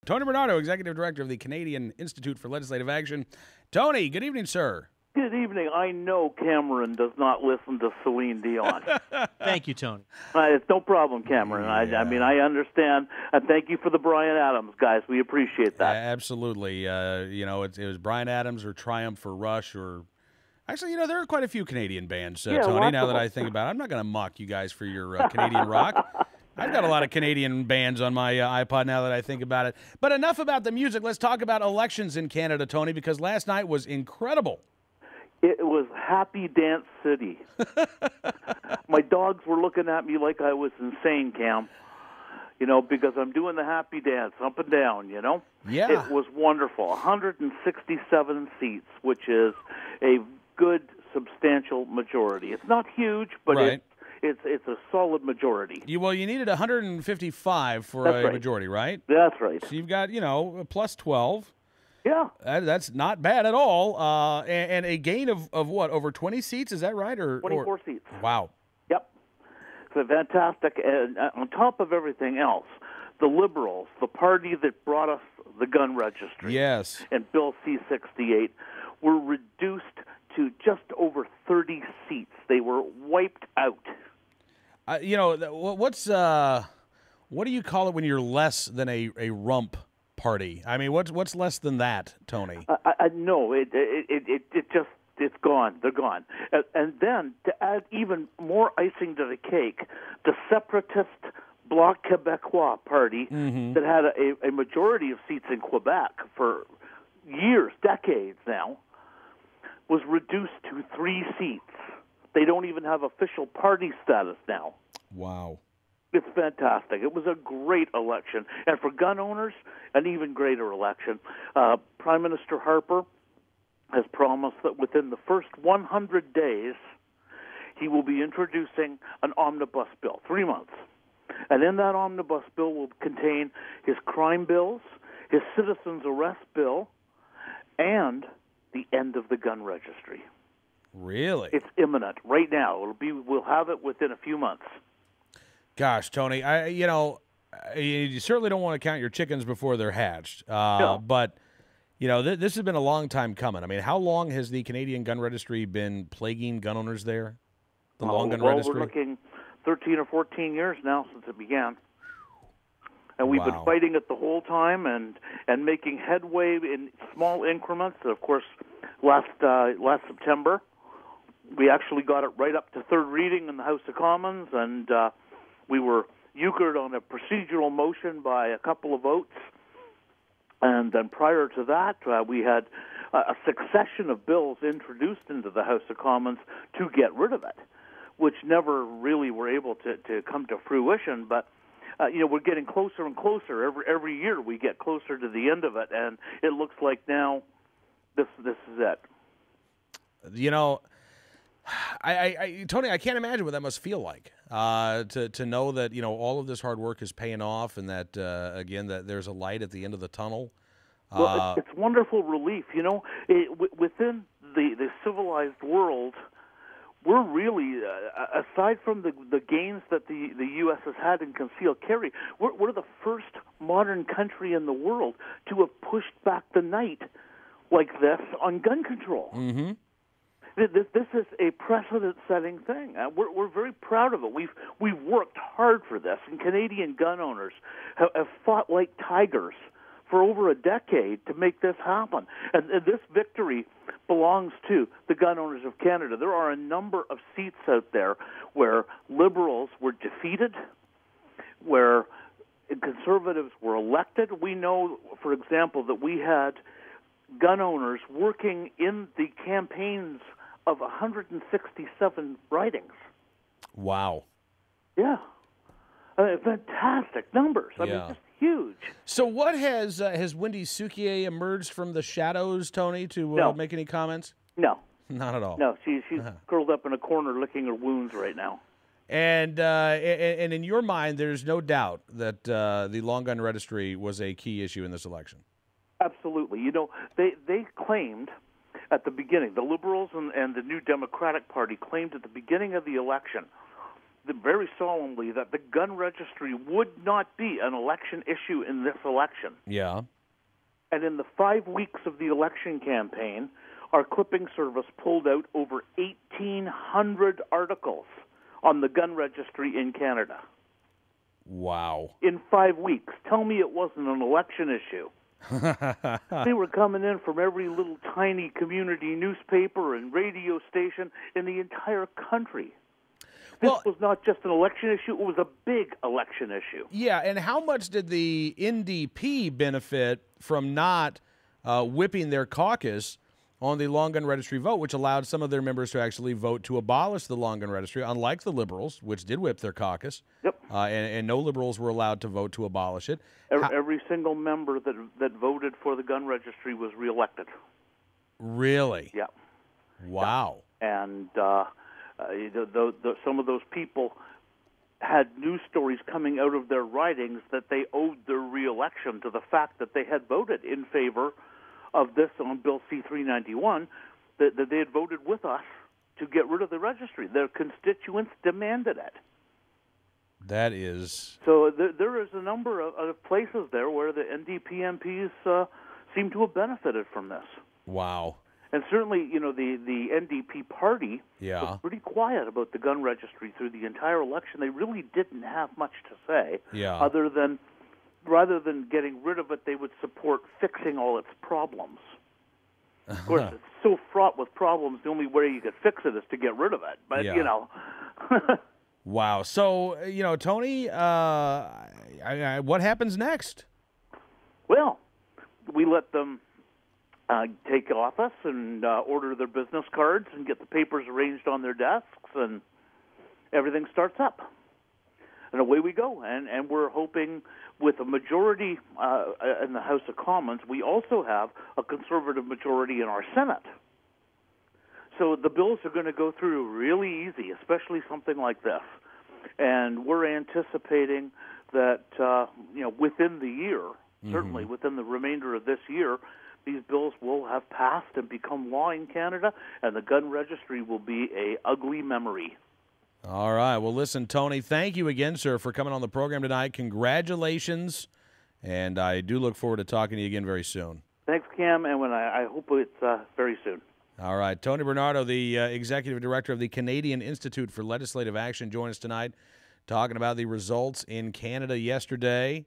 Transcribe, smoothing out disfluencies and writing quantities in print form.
Tony Bernardo, Executive Director of the Canadian Institute for Legislative Action. Tony, good evening, sir. Good evening. I know Cameron does not listen to Celine Dion. Thank you, Tony. It's no problem, Cameron. Yeah. I mean, I understand. And thank you for the Bryan Adams, guys. We appreciate that. Absolutely. It was Bryan Adams or Triumph or Rush or... Actually, there are quite a few Canadian bands, Tony, now that I think about it. I'm not going to mock you guys for your Canadian rock. I've got a lot of Canadian bands on my iPod now that I think about it. But enough about the music. Let's talk about elections in Canada, Tony, because last night was incredible. It was Happy Dance City. My dogs were looking at me like I was insane, Cam, because I'm doing the happy dance up and down, Yeah. It was wonderful. 167 seats, which is a good, substantial majority. It's not huge, but right. It's a solid majority. You needed 155 for That's a right. majority, right? That's right. So you've got, plus 12. Yeah. That's not bad at all. And a gain of what, over 20 seats? Is that right? 24 seats. Wow. Yep. So fantastic. And on top of everything else, the Liberals, the party that brought us the gun registry, yes, and Bill C-68, were reduced to just over 30 seats. They were wiped out. what do you call it when you're less than a rump party? I mean, what's less than that, Tony? No, it's gone. They're gone. And then to add even more icing to the cake, the separatist Bloc Québécois party that had a majority of seats in Quebec for years, decades now, was reduced to 3 seats. They don't even have official party status now. Wow. It's fantastic. It was a great election. And for gun owners, an even greater election. Prime Minister Harper has promised that within the first 100 days, he will be introducing an omnibus bill, 3 months. And in that omnibus bill will contain his crime bills, his citizens arrest bill, and the end of the gun registry. Really? It's imminent right now. We'll have it within a few months. Gosh, Tony, you certainly don't want to count your chickens before they're hatched. No. But, this has been a long time coming. I mean, how long has the Canadian Gun Registry been plaguing gun owners there? The Long Gun Registry? We're looking 13 or 14 years now since it began. And we've Wow. been fighting it the whole time and making headway in small increments. Of course, last September, we actually got it right up to third reading in the House of Commons, and we were euchred on a procedural motion by a couple of votes. And then prior to that, we had a succession of bills introduced into the House of Commons to get rid of it, which never really were able to come to fruition. But we're getting closer and closer. Every year we get closer to the end of it, and it looks like now this is it. Tony, I can't imagine what that must feel like to know that all of this hard work is paying off, and that again that there's a light at the end of the tunnel. Well, it's wonderful relief. Within the civilized world, we're really, aside from the gains that the U.S. has had in concealed carry, we're the first modern country in the world to have pushed back the night like this on gun control. Mm-hmm. This is a precedent-setting thing. We're very proud of it. We've worked hard for this, and Canadian gun owners have fought like tigers for over a decade to make this happen. And this victory belongs to the gun owners of Canada. There are a number of seats out there where Liberals were defeated, where Conservatives were elected. We know, for example, that we had gun owners working in the campaigns of 167 ridings. Wow. Yeah. Fantastic numbers. I mean, just huge. So what has Wendy Souquier emerged from the shadows, Tony, to No. make any comments? No. Not at all. No, she's curled up in a corner licking her wounds right now. And in your mind, there's no doubt that the Long Gun Registry was a key issue in this election. Absolutely. They claimed at the beginning, the Liberals and the New Democratic Party claimed at the beginning of the election very solemnly that the gun registry would not be an election issue in this election. Yeah. And in the 5 weeks of the election campaign, our clipping service pulled out over 1,800 articles on the gun registry in Canada. Wow. In 5 weeks. Tell me it wasn't an election issue. They were coming in from every little tiny community newspaper and radio station in the entire country. This was not just an election issue, it was a big election issue. Yeah, and how much did the NDP benefit from not whipping their caucus on the long gun registry vote, which allowed some of their members to actually vote to abolish the long gun registry, unlike the Liberals, which did whip their caucus? Yep. And no Liberals were allowed to vote to abolish it. Every single member that voted for the gun registry was reelected. Really? Yeah. Wow. Yeah. And some of those people had news stories coming out of their ridings that they owed their reelection to the fact that they had voted in favor of this on Bill C-391, that they had voted with us to get rid of the registry. Their constituents demanded it. That is... So there is a number of places there where the NDP MPs seem to have benefited from this. Wow. And certainly, the NDP party was pretty quiet about the gun registry through the entire election. They really didn't have much to say, other than rather than getting rid of it, they would support fixing all its problems. Of course, it's so fraught with problems, the only way you could fix it is to get rid of it. But, Wow. So, Tony, what happens next? Well, we let them take office and order their business cards and get the papers arranged on their desks, and everything starts up. And away we go. And we're hoping with a majority in the House of Commons, we also have a conservative majority in our Senate. So the bills are going to go through really easy, especially something like this. And we're anticipating that, within the year, certainly within the remainder of this year, these bills will have passed and become law in Canada, and the gun registry will be a ugly memory. All right. Well, listen, Tony, thank you again, sir, for coming on the program tonight. Congratulations, and I do look forward to talking to you again very soon. Thanks, Cam, and I hope it's very soon. All right. Tony Bernardo, the Executive Director of the Canadian Institute for Legislative Action, joined us tonight talking about the results in Canada yesterday.